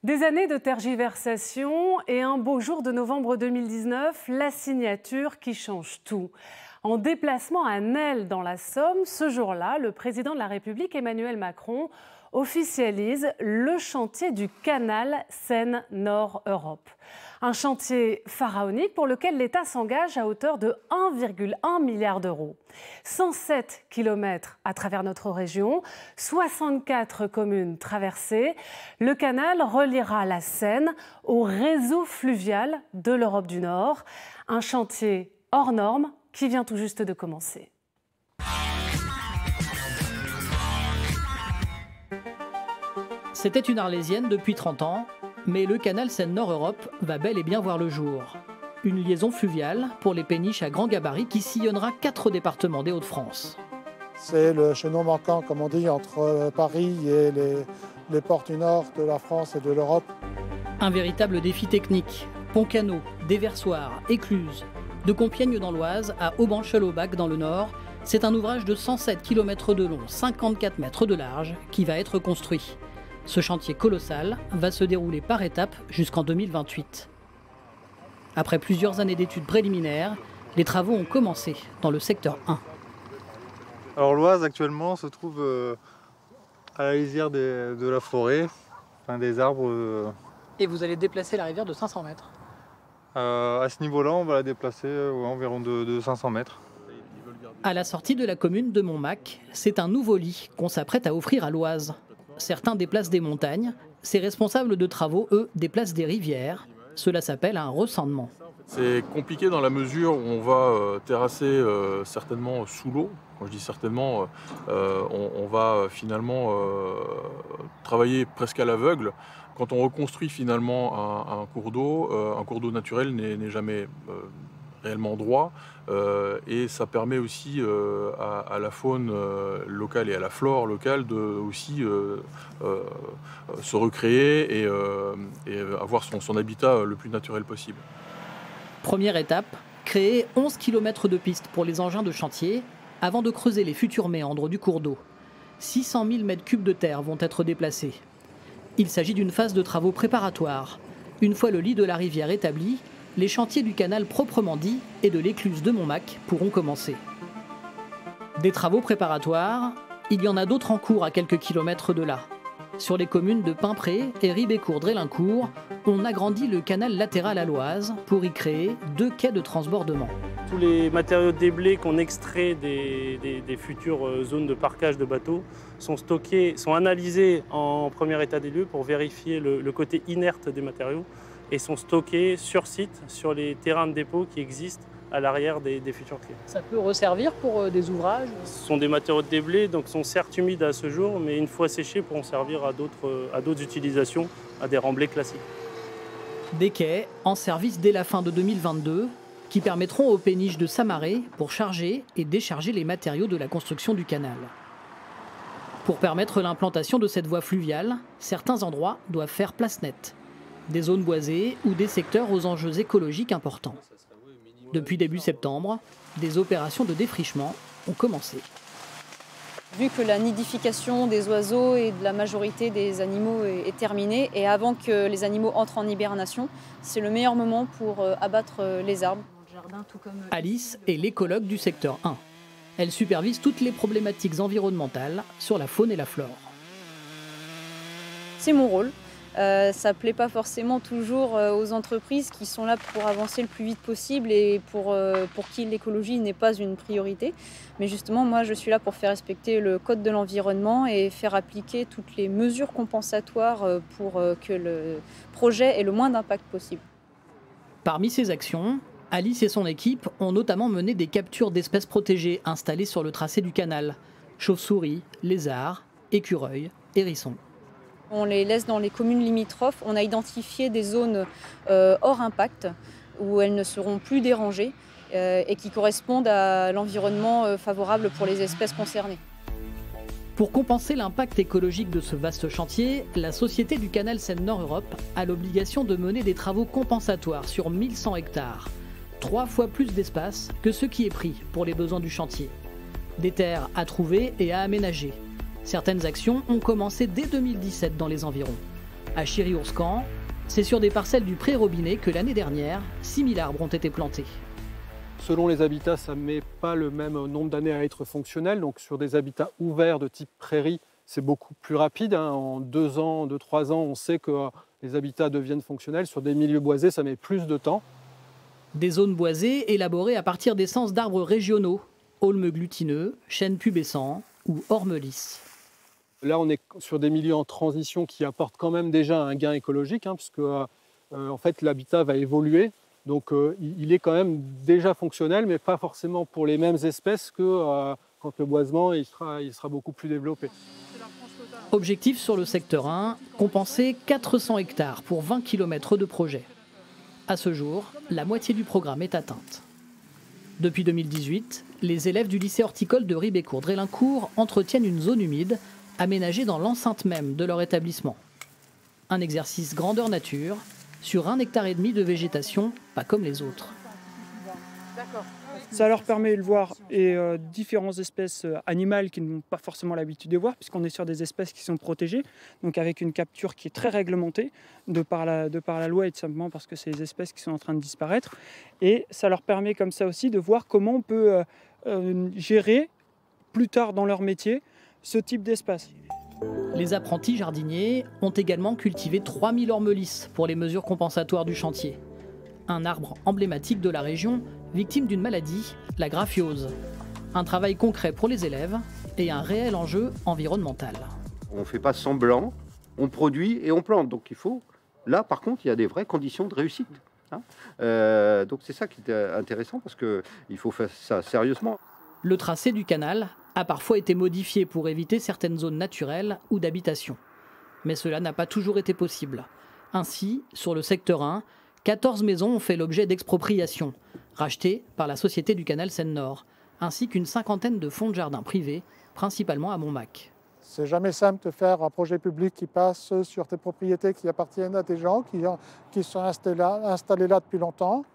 Des années de tergiversation et un beau jour de novembre 2019, la signature qui change tout. En déplacement à Nesle dans la Somme, ce jour-là, le président de la République Emmanuel Macron officialise le chantier du canal Seine-Nord-Europe. Un chantier pharaonique pour lequel l'État s'engage à hauteur de 1,1 milliard d'euros. 107 km à travers notre région, 64 communes traversées. Le canal reliera la Seine au réseau fluvial de l'Europe du Nord. Un chantier hors norme qui vient tout juste de commencer. C'était une Arlésienne depuis 30 ans, mais le canal Seine-Nord-Europe va bel et bien voir le jour. Une liaison fluviale pour les péniches à grand gabarit qui sillonnera 4 départements des Hauts-de-France. C'est le chaînon manquant, comme on dit, entre Paris et les ports du nord de la France et de l'Europe. Un véritable défi technique. Pont-canot, déversoir, écluse. De Compiègne dans l'Oise à Aubanchel-au-Bac dans le nord, c'est un ouvrage de 107 km de long, 54 mètres de large, qui va être construit. Ce chantier colossal va se dérouler par étapes jusqu'en 2028. Après plusieurs années d'études préliminaires, les travaux ont commencé dans le secteur 1. Alors l'Oise actuellement se trouve à la lisière de la forêt, des arbres. Et vous allez déplacer la rivière de 500 mètres. À ce niveau-là, on va la déplacer environ de 500 mètres. À la sortie de la commune de Montmac, c'est un nouveau lit qu'on s'apprête à offrir à l'Oise. Certains déplacent des montagnes, ces responsables de travaux, eux, déplacent des rivières. Cela s'appelle un ressendement. C'est compliqué dans la mesure où on va terrasser certainement sous l'eau. Quand je dis certainement, on va finalement travailler presque à l'aveugle. Quand on reconstruit finalement un cours d'eau naturel n'est jamais réellement droit, et ça permet aussi à la faune locale et à la flore locale de aussi se recréer et avoir son habitat le plus naturel possible. Première étape, créer 11 km de pistes pour les engins de chantier avant de creuser les futurs méandres du cours d'eau. 600 000 m3 de terre vont être déplacés. Il s'agit d'une phase de travaux préparatoires. Une fois le lit de la rivière établi, les chantiers du canal proprement dit et de l'écluse de Montmac pourront commencer. Des travaux préparatoires, il y en a d'autres en cours à quelques kilomètres de là. Sur les communes de Pimpré et Ribécourt-Drélincourt, on agrandit le canal latéral à l'Oise pour y créer 2 quais de transbordement. Tous les matériaux de déblai qu'on extrait des futures zones de parkage de bateaux sont stockés, sont analysés en premier état des lieux pour vérifier le côté inerte des matériaux et sont stockés sur site, sur les terrains de dépôt qui existent à l'arrière des futurs quais. Ça peut resservir pour des ouvrages? Ce sont des matériaux de déblai, donc sont certes humides à ce jour, mais une fois séchés pourront servir à d'autres utilisations, à des remblais classiques. Des quais en service dès la fin de 2022 qui permettront aux péniches de s'amarrer pour charger et décharger les matériaux de la construction du canal. Pour permettre l'implantation de cette voie fluviale, certains endroits doivent faire place nette. Des zones boisées ou des secteurs aux enjeux écologiques importants. Depuis début septembre, des opérations de défrichement ont commencé. Vu que la nidification des oiseaux et de la majorité des animaux est terminée, et avant que les animaux entrent en hibernation, c'est le meilleur moment pour abattre les arbres. Alice est l'écologue du secteur 1. Elle supervise toutes les problématiques environnementales sur la faune et la flore. C'est mon rôle. Ça ne plaît pas forcément toujours aux entreprises qui sont là pour avancer le plus vite possible et pour qui l'écologie n'est pas une priorité. Mais justement, moi, je suis là pour faire respecter le code de l'environnement et faire appliquer toutes les mesures compensatoires pour que le projet ait le moins d'impact possible. Parmi ces actions, Alice et son équipe ont notamment mené des captures d'espèces protégées installées sur le tracé du canal. Chauves-souris, lézards, écureuils, hérissons. On les laisse dans les communes limitrophes. On a identifié des zones hors impact où elles ne seront plus dérangées et qui correspondent à l'environnement favorable pour les espèces concernées. Pour compenser l'impact écologique de ce vaste chantier, la Société du canal Seine-Nord-Europe a l'obligation de mener des travaux compensatoires sur 1100 hectares. 3 fois plus d'espace que ce qui est pris pour les besoins du chantier. Des terres à trouver et à aménager. Certaines actions ont commencé dès 2017 dans les environs. À Chéry-Ourscan, c'est sur des parcelles du Pré-Robinet que l'année dernière, 6000 arbres ont été plantés. Selon les habitats, ça ne met pas le même nombre d'années à être fonctionnel. Donc sur des habitats ouverts de type prairie, c'est beaucoup plus rapide. En 2 ans, 2-3 ans, on sait que les habitats deviennent fonctionnels. Sur des milieux boisés, ça met plus de temps. Des zones boisées élaborées à partir d'essences d'arbres régionaux, aulmes glutineux, chênes pubescents ou ormes lisses. Là, on est sur des milieux en transition qui apportent quand même déjà un gain écologique, puisque en fait, l'habitat va évoluer. Donc il est quand même déjà fonctionnel, mais pas forcément pour les mêmes espèces que quand le boisement il sera beaucoup plus développé. Objectif sur le secteur 1, compenser 400 hectares pour 20 km de projet. À ce jour, la moitié du programme est atteinte. Depuis 2018, les élèves du lycée horticole de Ribécourt-Drélincourt entretiennent une zone humide aménagée dans l'enceinte même de leur établissement. Un exercice grandeur nature, sur 1,5 hectare de végétation, pas comme les autres. Ça leur permet de voir différentes espèces animales qui n'ont pas forcément l'habitude de voir, puisqu'on est sur des espèces qui sont protégées, donc avec une capture qui est très réglementée de par la loi et tout simplement parce que c'est des espèces qui sont en train de disparaître. Et ça leur permet comme ça aussi de voir comment on peut gérer plus tard dans leur métier ce type d'espace. Les apprentis jardiniers ont également cultivé 3000 ormes lisses pour les mesures compensatoires du chantier. Un arbre emblématique de la région, victime d'une maladie, la graphiose. Un travail concret pour les élèves et un réel enjeu environnemental. On ne fait pas semblant, on produit et on plante. Donc il faut, là par contre, il y a des vraies conditions de réussite. Donc c'est ça qui est intéressant parce qu'il faut faire ça sérieusement. Le tracé du canal a parfois été modifié pour éviter certaines zones naturelles ou d'habitation. Mais cela n'a pas toujours été possible. Ainsi, sur le secteur 1, 14 maisons ont fait l'objet d'expropriation, rachetées par la Société du Canal Seine-Nord, ainsi qu'une cinquantaine de fonds de jardin privés, principalement à Montmac. C'est jamais simple de faire un projet public qui passe sur des propriétés qui appartiennent à des gens qui sont installés là depuis longtemps.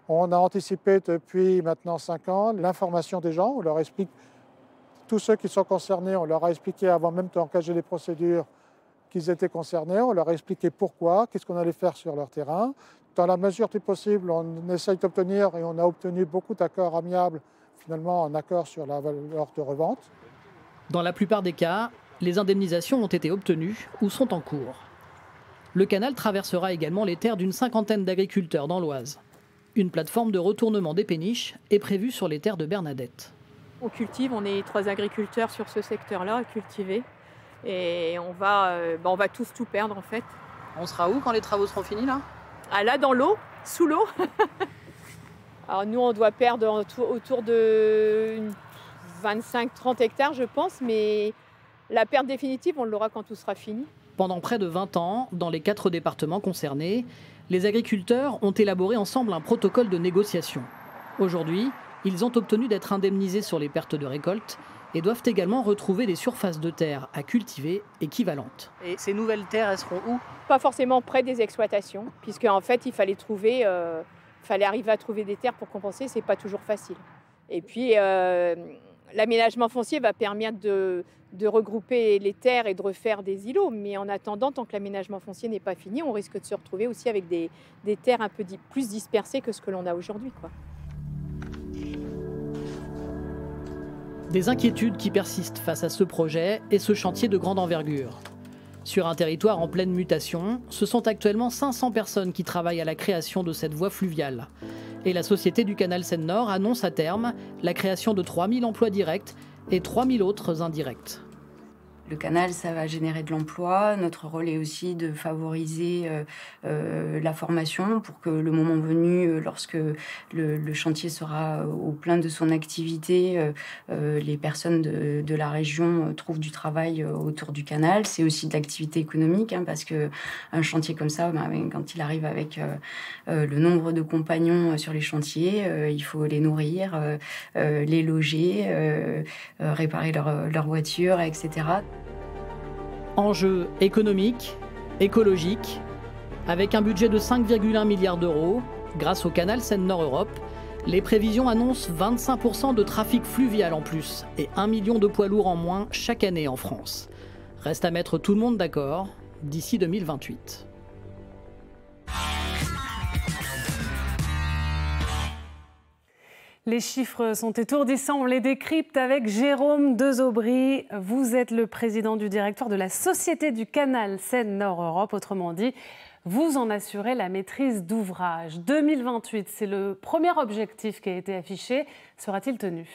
On a anticipé depuis maintenant 5 ans l'information des gens. On leur explique, tous ceux qui sont concernés, on leur a expliqué avant même d'engager les procédures qu'ils étaient concernés. On leur a expliqué pourquoi, qu'est-ce qu'on allait faire sur leur terrain. Dans la mesure du possible, on essaye d'obtenir, et on a obtenu beaucoup d'accords amiables, finalement un accord sur la valeur de revente. Dans la plupart des cas, les indemnisations ont été obtenues ou sont en cours. Le canal traversera également les terres d'une cinquantaine d'agriculteurs dans l'Oise. Une plateforme de retournement des péniches est prévue sur les terres de Bernadette. On cultive, on est 3 agriculteurs sur ce secteur-là à cultiver. Et on va tous tout perdre en fait. On sera où quand les travaux seront finis là ? Ah là dans l'eau, sous l'eau. Alors nous on doit perdre autour de 25-30 hectares je pense, mais la perte définitive on l'aura quand tout sera fini. Pendant près de 20 ans, dans les 4 départements concernés, les agriculteurs ont élaboré ensemble un protocole de négociation. Aujourd'hui, ils ont obtenu d'être indemnisés sur les pertes de récolte et doivent également retrouver des surfaces de terre à cultiver équivalentes. Et ces nouvelles terres, elles seront où ? Pas forcément près des exploitations, puisque en fait il fallait arriver à trouver des terres pour compenser, c'est pas toujours facile. Et puis l'aménagement foncier va permettre de regrouper les terres et de refaire des îlots, mais en attendant, tant que l'aménagement foncier n'est pas fini, on risque de se retrouver aussi avec des terres un peu plus dispersées que ce que l'on a aujourd'hui, quoi. Des inquiétudes qui persistent face à ce projet et ce chantier de grande envergure. Sur un territoire en pleine mutation, ce sont actuellement 500 personnes qui travaillent à la création de cette voie fluviale. Et la Société du Canal Seine-Nord annonce à terme la création de 3000 emplois directs et 3000 autres indirects. Le canal, ça va générer de l'emploi. Notre rôle est aussi de favoriser la formation pour que le moment venu, lorsque le chantier sera au plein de son activité, les personnes de la région trouvent du travail autour du canal. C'est aussi de l'activité économique, parce qu'un chantier comme ça, quand il arrive avec le nombre de compagnons sur les chantiers, il faut les nourrir, les loger, réparer leur voiture, etc. Enjeux économiques, écologiques, avec un budget de 5,1 milliards d'euros, grâce au canal Seine-Nord Europe, les prévisions annoncent 25% de trafic fluvial en plus et 1 million de poids lourds en moins chaque année en France. Reste à mettre tout le monde d'accord, d'ici 2028. Les chiffres sont étourdissants, on les décrypte avec Jérôme Desaubry. Vous êtes le président du directoire de la Société du Canal Seine-Nord Europe. Autrement dit, vous en assurez la maîtrise d'ouvrage. 2028, c'est le premier objectif qui a été affiché. Sera-t-il tenu ?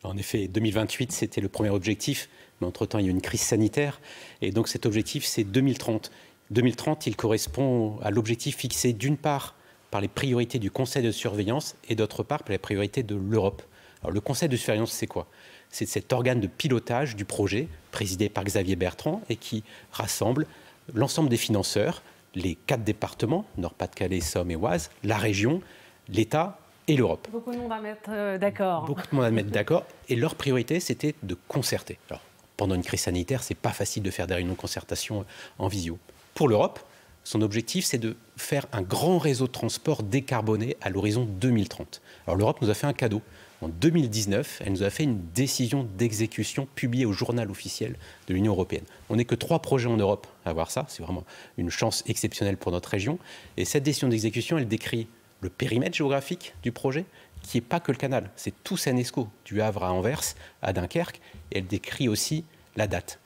En effet, 2028, c'était le premier objectif, mais entre-temps, il y a eu une crise sanitaire. Et donc cet objectif, c'est 2030. 2030, il correspond à l'objectif fixé d'une part par les priorités du Conseil de surveillance et d'autre part par les priorités de l'Europe. Alors le Conseil de surveillance, c'est quoi ? C'est cet organe de pilotage du projet présidé par Xavier Bertrand et qui rassemble l'ensemble des financeurs, les 4 départements, Nord-Pas-de-Calais, Somme et Oise, la région, l'État et l'Europe. Beaucoup de monde à mettre d'accord. Beaucoup de monde à mettre d'accord. Et leur priorité, c'était de concerter. Alors, pendant une crise sanitaire, c'est pas facile de faire des réunions de concertation en visio. Pour l'Europe, son objectif, c'est de faire un grand réseau de transport décarboné à l'horizon 2030. Alors l'Europe nous a fait un cadeau. En 2019, elle nous a fait une décision d'exécution publiée au journal officiel de l'Union européenne. On n'est que 3 projets en Europe à avoir ça. C'est vraiment une chance exceptionnelle pour notre région. Et cette décision d'exécution, elle décrit le périmètre géographique du projet, qui n'est pas que le canal. C'est tout Seine-Escaut, du Havre à Anvers, à Dunkerque. Et elle décrit aussi la date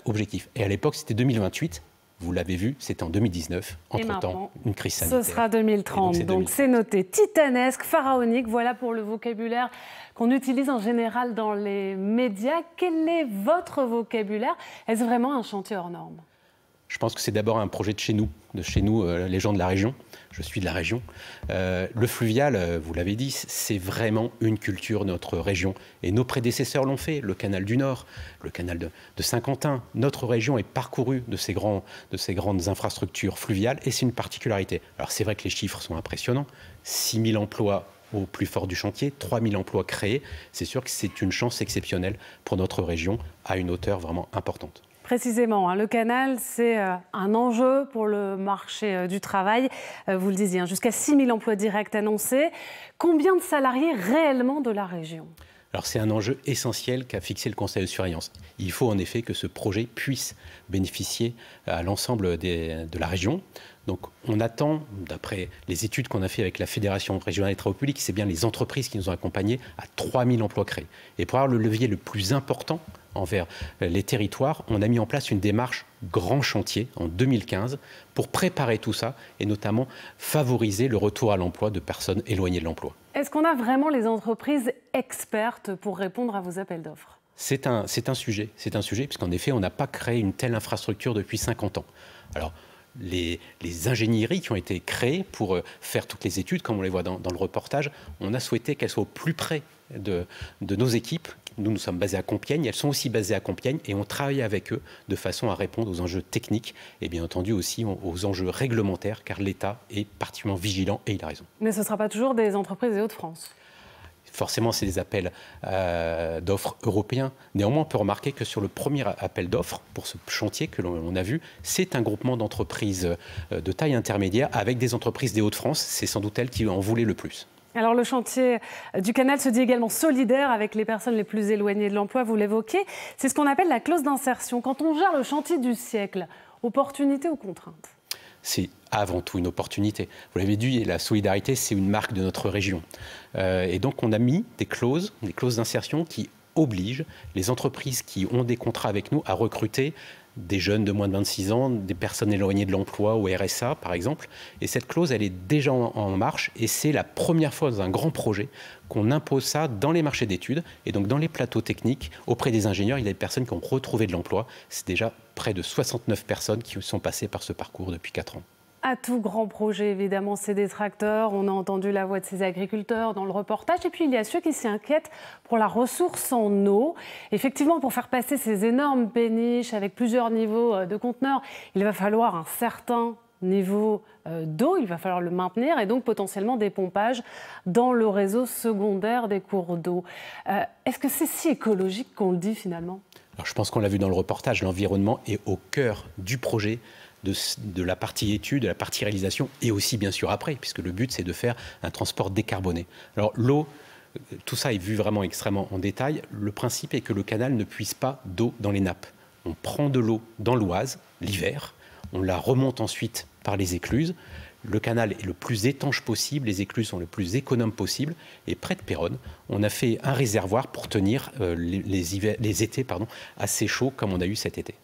objectif. Et à l'époque, c'était 2028. Vous l'avez vu, c'était en 2019. Entre-temps, une crise sanitaire. Ce sera 2030. Donc c'est noté. Titanesque, pharaonique, voilà pour le vocabulaire qu'on utilise en général dans les médias. Quel est votre vocabulaire ? Est-ce vraiment un chantier hors norme ? Je pense que c'est d'abord un projet de chez nous, les gens de la région. Je suis de la région. Le fluvial, vous l'avez dit, c'est vraiment une culture de notre région. Et nos prédécesseurs l'ont fait. Le canal du Nord, le canal de Saint-Quentin. Notre région est parcourue de ces grandes infrastructures fluviales. Et c'est une particularité. Alors c'est vrai que les chiffres sont impressionnants. 6 000 emplois au plus fort du chantier, 3 000 emplois créés. C'est sûr que c'est une chance exceptionnelle pour notre région à une hauteur vraiment importante. Précisément, le canal, c'est un enjeu pour le marché du travail. Vous le disiez, jusqu'à 6 000 emplois directs annoncés. Combien de salariés réellement de la région ? Alors c'est un enjeu essentiel qu'a fixé le Conseil de surveillance. Il faut en effet que ce projet puisse bénéficier à l'ensemble de la région. Donc on attend, d'après les études qu'on a fait avec la Fédération régionale des travaux publics, c'est bien les entreprises qui nous ont accompagnés, à 3 000 emplois créés. Et pour avoir le levier le plus important envers les territoires, on a mis en place une démarche grand chantier en 2015 pour préparer tout ça et notamment favoriser le retour à l'emploi de personnes éloignées de l'emploi. Est-ce qu'on a vraiment les entreprises expertes pour répondre à vos appels d'offres ? C'est un sujet, puisqu'en effet, on n'a pas créé une telle infrastructure depuis 50 ans. Alors, les ingénieries qui ont été créées pour faire toutes les études, comme on les voit dans le reportage, on a souhaité qu'elles soient au plus près de nos équipes. Nous sommes basés à Compiègne, elles sont aussi basées à Compiègne et on travaille avec eux de façon à répondre aux enjeux techniques et bien entendu aussi aux enjeux réglementaires, car l'État est particulièrement vigilant et il a raison. Mais ce ne sera pas toujours des entreprises des Hauts-de-France ? Forcément, c'est des appels d'offres européens. Néanmoins, on peut remarquer que sur le premier appel d'offres, pour ce chantier que l'on a vu, c'est un groupement d'entreprises de taille intermédiaire avec des entreprises des Hauts-de-France. C'est sans doute elles qui en voulaient le plus. Alors le chantier du canal se dit également solidaire avec les personnes les plus éloignées de l'emploi, vous l'évoquez. C'est ce qu'on appelle la clause d'insertion. Quand on gère le chantier du siècle, opportunité ou contrainte ? C'est avant tout une opportunité. Vous l'avez dit, la solidarité, c'est une marque de notre région. Et donc, on a mis des clauses d'insertion qui obligent les entreprises qui ont des contrats avec nous à recruter des jeunes de moins de 26 ans, des personnes éloignées de l'emploi ou RSA, par exemple. Et cette clause, elle est déjà en marche et c'est la première fois dans un grand projet qu'on impose ça dans les marchés d'études et donc dans les plateaux techniques auprès des ingénieurs. Il y a des personnes qui ont retrouvé de l'emploi. C'est déjà près de 69 personnes qui sont passées par ce parcours depuis 4 ans. À tout grand projet, évidemment, c'est détracteurs. On a entendu la voix de ces agriculteurs dans le reportage. Et puis, il y a ceux qui s'inquiètent pour la ressource en eau. Effectivement, pour faire passer ces énormes péniches avec plusieurs niveaux de conteneurs, il va falloir un certain niveau d'eau. Il va falloir le maintenir et donc potentiellement des pompages dans le réseau secondaire des cours d'eau. Est-ce que c'est si écologique qu'on le dit finalement ? Alors, je pense qu'on l'a vu dans le reportage. L'environnement est au cœur du projet. De la partie étude, de la partie réalisation et aussi bien sûr après, puisque le but c'est de faire un transport décarboné. Alors l'eau, tout ça est vu vraiment extrêmement en détail. Le principe est que le canal ne puise pas d'eau dans les nappes. On prend de l'eau dans l'Oise l'hiver, on la remonte ensuite par les écluses. Le canal est le plus étanche possible, les écluses sont le plus économes possible. Et près de Péronne, on a fait un réservoir pour tenir les étés assez chauds comme on a eu cet été.